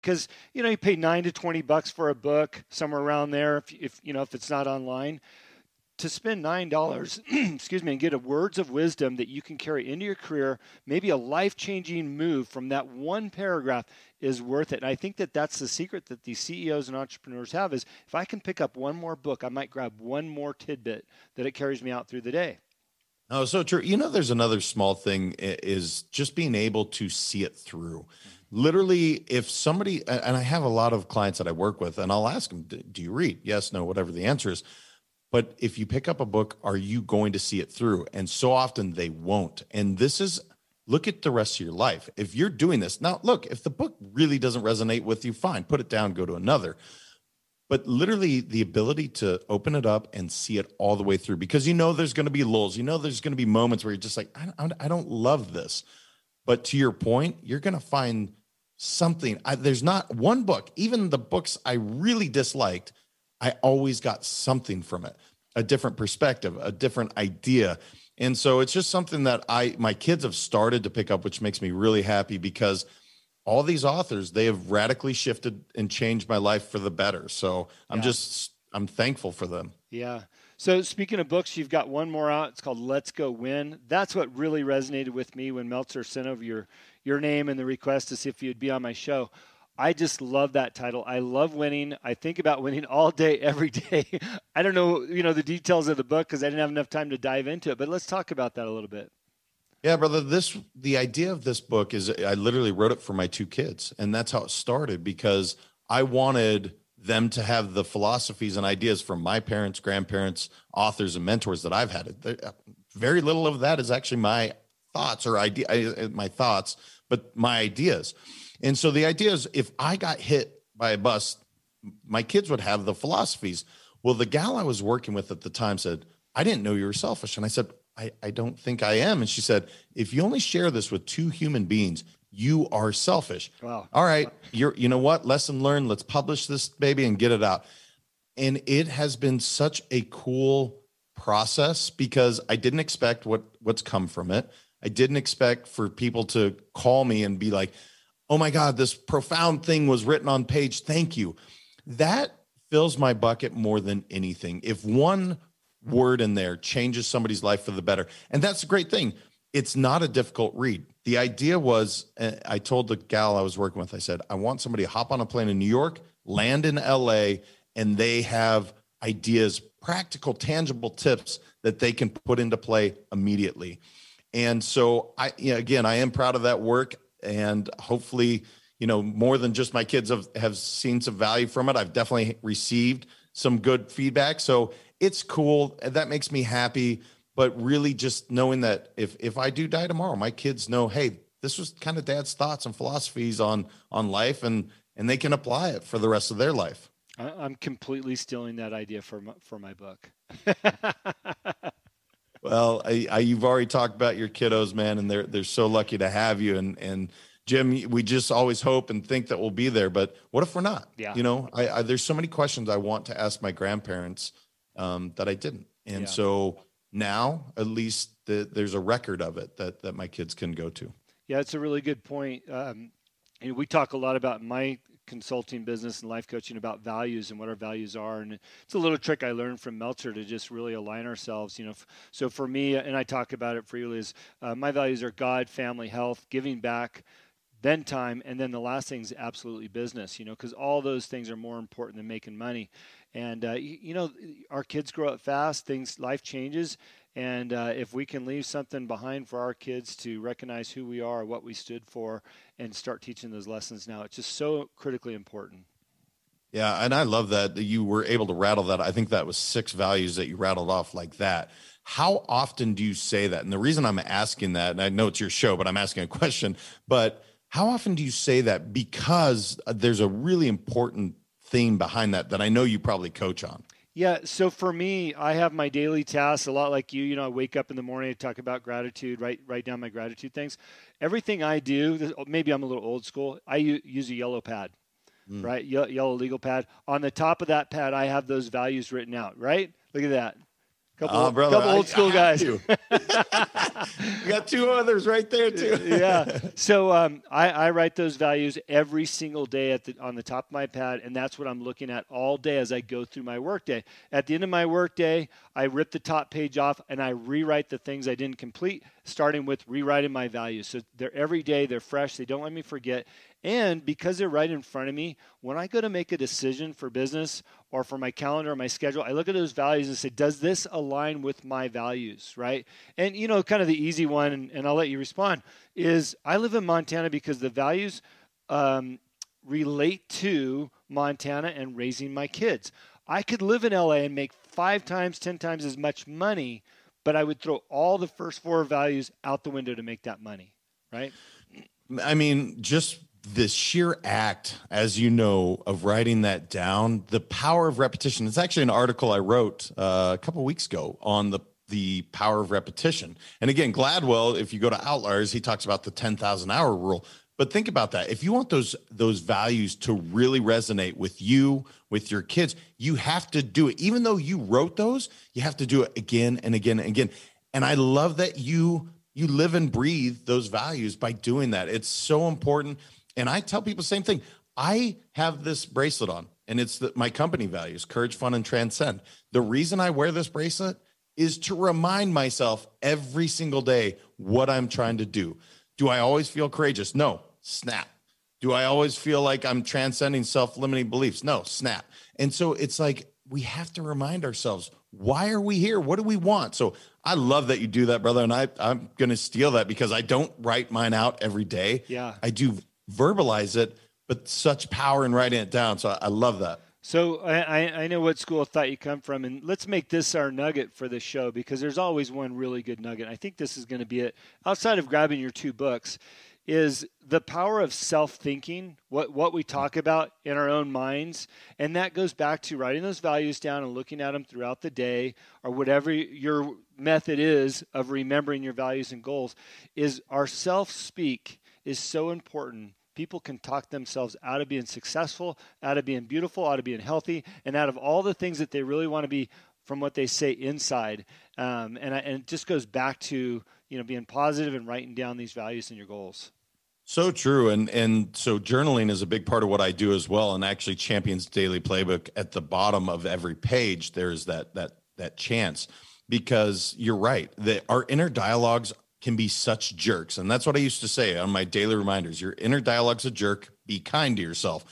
because, you pay $9 to $20 for a book, somewhere around there, if it's not online. To spend $9, excuse me, and get a words of wisdom that you can carry into your career, maybe a life-changing move from that one paragraph, is worth it. And I think that that's the secret that these CEOs and entrepreneurs have, is if I can pick up one more book, I might grab one more tidbit that it carries me out through the day. Oh, so true. There's another small thing, is just being able to see it through. Literally, if somebody, and I have a lot of clients that I work with, and I'll ask them, do you read? Yes, no, whatever the answer is. But if you pick up a book, are you going to see it through? And so often they won't. And look at the rest of your life. If you're doing this, now look, if the book really doesn't resonate with you, fine, put it down, go to another. But literally the ability to open it up and see it all the way through, because there's going to be lulls, there's going to be moments where you're just like, I don't love this. But to your point, you're going to find something. There's not one book, even the books I really disliked, I always got something from it, a different perspective, a different idea. And so it's just something that my kids have started to pick up, which makes me really happy, because all these authors, they have radically shifted and changed my life for the better. So I'm thankful for them. Yeah. So speaking of books, you've got one more out. It's called Let's Go Win. That's what really resonated with me when Meltzer sent over your name and the request to see if you'd be on my show. I just love that title. I love winning. I think about winning all day, every day. I don't know, the details of the book because I didn't have enough time to dive into it, but let's talk about that a little bit. Yeah, brother, the idea of this book is I literally wrote it for my two kids, and that's how it started, because I wanted them to have the philosophies and ideas from my parents, grandparents, authors, and mentors that I've had. Very little of that is actually my thoughts but my ideas. And so the idea is, if I got hit by a bus, my kids would have the philosophies. Well, the gal I was working with at the time said, I didn't know you were selfish. And I said, I don't think I am. And she said, if you only share this with two human beings, you are selfish. Wow. All right. You know what? Lesson learned. Let's publish this baby and get it out. And it has been such a cool process, because I didn't expect what's come from it. I didn't expect for people to call me and be like, oh my God, this profound thing was written on page. Thank you. That fills my bucket more than anything. If one word in there changes somebody's life for the better. And that's a great thing. It's not a difficult read. The idea was, I told the gal I was working with, I said, I want somebody to hop on a plane in New York, land in LA, and they have ideas, practical, tangible tips that they can put into play immediately. And so I am proud of that work. And hopefully, more than just my kids have seen some value from it. I've definitely received some good feedback. So it's cool. That makes me happy. But really just knowing that if I do die tomorrow, my kids know, hey, this was kind of Dad's thoughts and philosophies on life, and they can apply it for the rest of their life. I'm completely stealing that idea for my book. Well, you've already talked about your kiddos, man, and they're so lucky to have you. And Jim, we just always hope and think that we'll be there. But what if we're not? Yeah. There's so many questions I want to ask my grandparents that I didn't. And so now at least there's a record of it that my kids can go to. Yeah, it's a really good point. We talk a lot about my consulting business and life coaching about values and what our values are. And it's a little trick I learned from Meltzer to just really align ourselves. So for me, and I talk about it freely, is my values are God, family, health, giving back, then time, and then the last thing is absolutely business, because all those things are more important than making money. And, our kids grow up fast, life changes. And if we can leave something behind for our kids to recognize who we are, what we stood for, and start teaching those lessons now, it's just so critically important. Yeah, and I love that you were able to rattle that. I think that was 6 values that you rattled off like that. How often do you say that? And the reason I'm asking that, and I know it's your show, but I'm asking a question, but how often do you say that? Because there's a really important theme behind that I know you probably coach on. Yeah. So for me, I have my daily tasks a lot like you. I wake up in the morning, I talk about gratitude, write down my gratitude things. Everything I do, maybe I'm a little old school, I use a yellow pad, right? Yellow legal pad. On the top of that pad, I have those values written out, right? Look at that. Brother, couple old school guys. You got two others right there too. Yeah. So I write those values every single day on the top of my pad, and that's what I'm looking at all day as I go through my workday. At the end of my workday, I rip the top page off and I rewrite the things I didn't complete, starting with rewriting my values. So they're every day, they're fresh, they don't let me forget. And because they're right in front of me, when I go to make a decision for business or for my calendar or my schedule, I look at those values and say, does this align with my values, right? And, kind of the easy one, and I'll let you respond, is I live in Montana because the values relate to Montana and raising my kids. I could live in LA and make 5 times, 10 times as much money, but I would throw all the first 4 values out the window to make that money, right? I mean, just the sheer act, as you know, of writing that down, the power of repetition. It's actually an article I wrote a couple of weeks ago on the power of repetition. And again, Gladwell, if you go to Outliers, he talks about the 10,000 hour rule. But think about that. If you want those values to really resonate with you, with your kids, you have to do it. Even though you wrote those, you have to do it again and again and again. And I love that you live and breathe those values by doing that. It's so important. And I tell people the same thing. I have this bracelet on, and it's my company values, courage, fun, and transcend. The reason I wear this bracelet is to remind myself every single day what I'm trying to do. Do I always feel courageous? No, snap. Do I always feel like I'm transcending self-limiting beliefs? No, snap. And so it's like we have to remind ourselves, why are we here? What do we want? So I love that you do that, brother. And I'm going to steal that because I don't write mine out every day. Yeah. I do verbalize it, but such power in writing it down. So I love that. So I know what school of thought you come from, and let's make this our nugget for this show because there's always one really good nugget. I think this is going to be it. Outside of grabbing your 2 books, is the power of self-thinking, what we talk about in our own minds, and that goes back to writing those values down and looking at them throughout the day or whatever your method is of remembering your values and goals. Is our self-speak is so important. People can talk themselves out of being successful, out of being beautiful, out of being healthy, and out of all the things that they really want to be from what they say inside. And it just goes back to being positive and writing down these values and your goals. So true. And so journaling is a big part of what I do as well. And actually Champions Daily Playbook, at the bottom of every page, there's that chance, because you're right. Our inner dialogues can be such jerks. And that's what I used to say on my daily reminders. Your inner dialogue's a jerk. Be kind to yourself.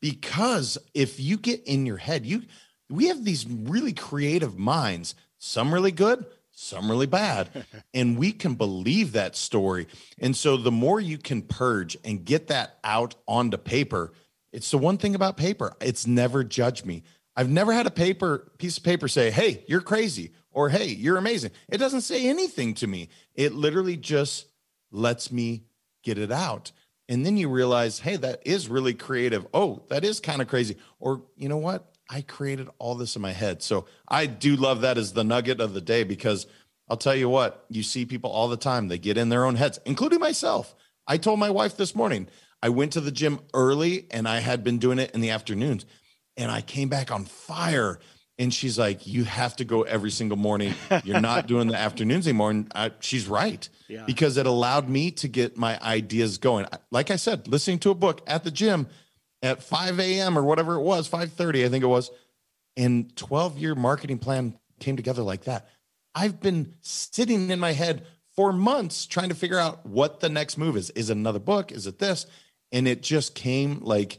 Because if you get in your head, we have these really creative minds, some really good, some really bad, and we can believe that story. And so the more you can purge and get that out onto paper, it's the one thing about paper. It's never judged me. I've never had a piece of paper say, hey, you're crazy, or hey, you're amazing. It doesn't say anything to me. It literally just lets me get it out. And then you realize, hey, that is really creative. Oh, that is kind of crazy. Or you know what? I created all this in my head. So I do love that as the nugget of the day, because I'll tell you what, you see people all the time. They get in their own heads, including myself. I told my wife this morning, I went to the gym early and I had been doing it in the afternoons, and I came back on fire. And she's like, you have to go every single morning. You're not doing the afternoons anymore. And she's right, because it allowed me to get my ideas going. Like I said, listening to a book at the gym at 5 a.m. or whatever it was, 5:30, I think it was. And 12-year marketing plan came together like that. I've been sitting in my head for months trying to figure out what the next move is. Is it another book? Is it this? And it just came like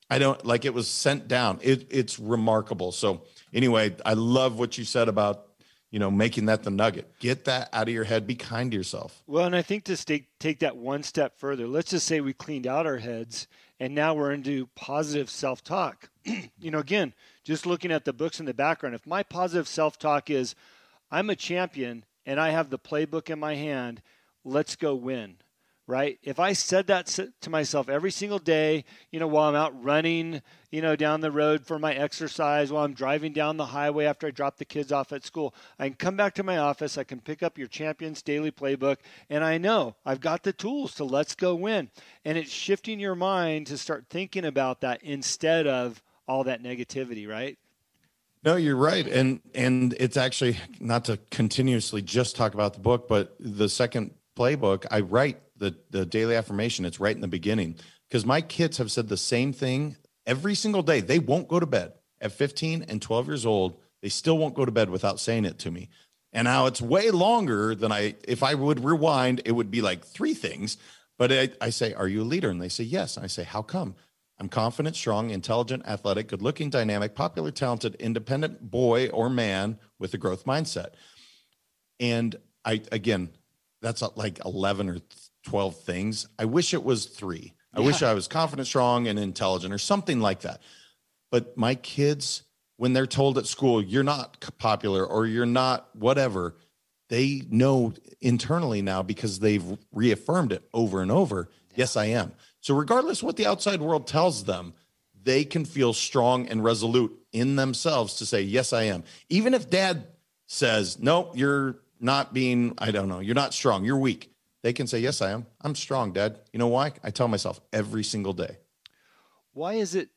it was sent down. It's remarkable. So anyway, I love what you said about, making that the nugget. Get that out of your head. Be kind to yourself. Well, and I think to take that one step further, let's just say we cleaned out our heads and now we're into positive self-talk. Again, just looking at the books in the background, if my positive self-talk is, I'm a champion and I have the playbook in my hand, let's go win. Right? If I said that to myself every single day, while I'm out running, down the road for my exercise, while I'm driving down the highway after I drop the kids off at school, I can come back to my office, I can pick up your Champions Daily Playbook, and I know I've got the tools to let's go win. And it's shifting your mind to start thinking about that instead of all that negativity, right? No, you're right. And it's actually not to continuously just talk about the book, but the second playbook, I write the daily affirmation. It's right in the beginning because my kids have said the same thing every single day. They won't go to bed at 15 and 12 years old. They still won't go to bed without saying it to me. And now it's way longer than if I would rewind, it would be like 3 things. But I say, are you a leader? And they say, yes. And I say, how come? I'm confident, strong, intelligent, athletic, good looking, dynamic, popular, talented, independent boy or man with a growth mindset. And again, that's like 11 or 12 things. I wish it was 3. I wish I was confident, strong, and intelligent or something like that. But my kids, when they're told at school, you're not popular or you're not whatever, they know internally now because they've reaffirmed it over and over. Yes, I am. So regardless what the outside world tells them, they can feel strong and resolute in themselves to say, yes, I am. Even if dad says, no, you're not being, I don't know, you're not strong, you're weak. They can say, yes, I am. I'm strong, Dad. You know why? I tell myself every single day. Why is it,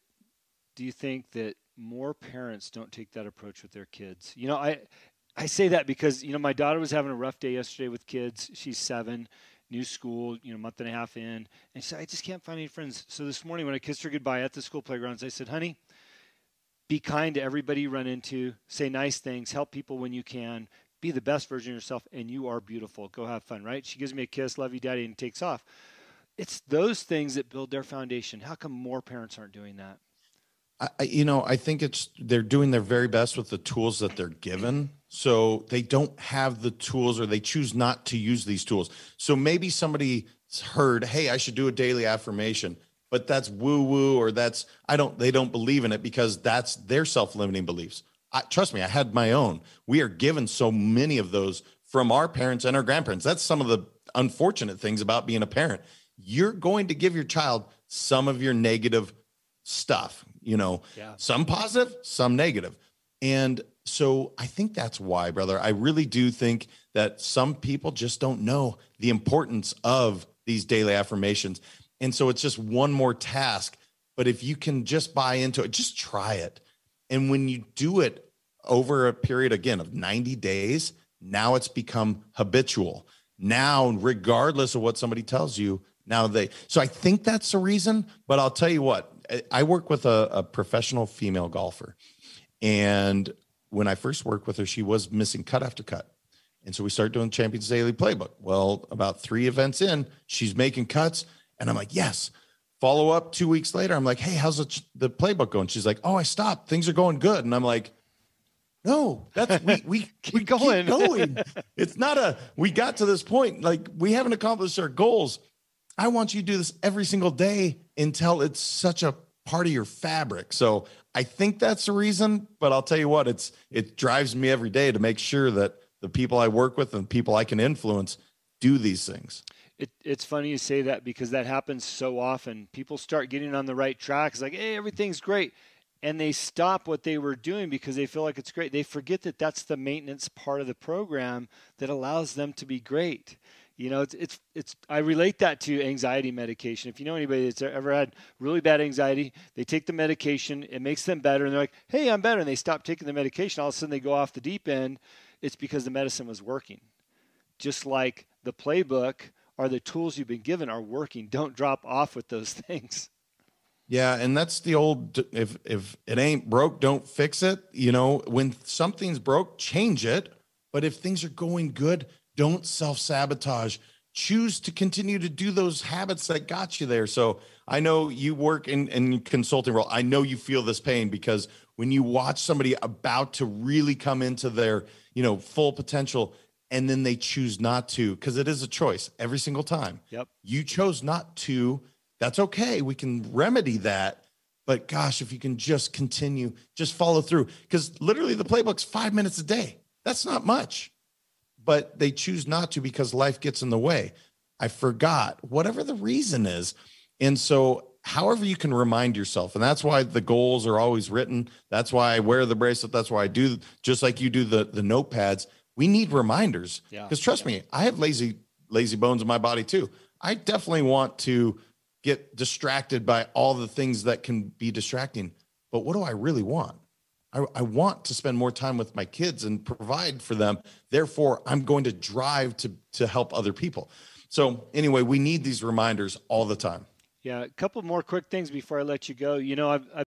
do you think, that more parents don't take that approach with their kids? You know, I say that because, you know, my daughter was having a rough day yesterday with kids. She's 7, new school, you know, month and a half in. And she said, I just can't find any friends. So this morning when I kissed her goodbye at the school playgrounds, I said, honey, be kind to everybody you run into. Say nice things. Help people when you can. Be the best version of yourself, and you are beautiful. Go have fun, right? She gives me a kiss, love you, Daddy, and takes off. It's those things that build their foundation. How come more parents aren't doing that? I think they're doing their very best with the tools that they're given. So they don't have the tools, or they choose not to use these tools. So maybe somebody heard, hey, I should do a daily affirmation, but that's woo-woo, or they don't believe in it because that's their self-limiting beliefs. Trust me, I had my own. We are given so many of those from our parents and our grandparents. That's some of the unfortunate things about being a parent. You're going to give your child some of your negative stuff, some positive, some negative. And so I think that's why, brother, I really do think that some people just don't know the importance of these daily affirmations. And so it's just one more task. But if you can just buy into it, just try it. And when you do it over a period, again, of 90 days, now it's become habitual. Now, regardless of what somebody tells you, so I think that's the reason. But I'll tell you what, I work with a professional female golfer. And when I first worked with her, she was missing cut after cut. And so we started doing Champions Daily Playbook. Well, about 3 events in, she's making cuts. And I'm like, yes. Follow up 2 weeks later. I'm like, hey, how's the playbook going? She's like, oh, I stopped. Things are going good. And I'm like, no, we keep going. It's not we got to this point. Like, we haven't accomplished our goals. I want you to do this every single day until it's such a part of your fabric. So I think that's the reason, but I'll tell you what, it drives me every day to make sure that the people I work with and people I can influence do these things. It's funny you say that because that happens so often. People start getting on the right track. It's like, hey, everything's great. And they stop what they were doing because they feel like it's great. They forget that that's the maintenance part of the program that allows them to be great. You know, I relate that to anxiety medication. If you know anybody that's ever had really bad anxiety, they take the medication, it makes them better, and they're like, hey, I'm better. And they stop taking the medication. All of a sudden they go off the deep end. It's because the medicine was working. Just like the playbook, or the tools you've been given are working. Don't drop off with those things. Yeah, and that's the old, if it ain't broke, don't fix it. When something's broke, change it. But if things are going good, don't self-sabotage. Choose to continue to do those habits that got you there. So I know you work in consulting role. I know you feel this pain because when you watch somebody about to really come into their, full potential, and then they choose not to, because it is a choice every single time. Yep. You chose not to. That's okay. We can remedy that. But gosh, if you can just continue, just follow through, because literally the playbook's 5 minutes a day. That's not much, but they choose not to because life gets in the way. I forgot, whatever the reason is. And so however you can remind yourself, and that's why the goals are always written. That's why I wear the bracelet. That's why I do, just like you do the notepads. We need reminders, because trust me, I have lazy bones in my body too. I definitely want to get distracted by all the things that can be distracting. But what do I really want? I want to spend more time with my kids and provide for them. Therefore, I'm going to drive to help other people. So anyway, we need these reminders all the time. Yeah, a couple more quick things before I let you go. I've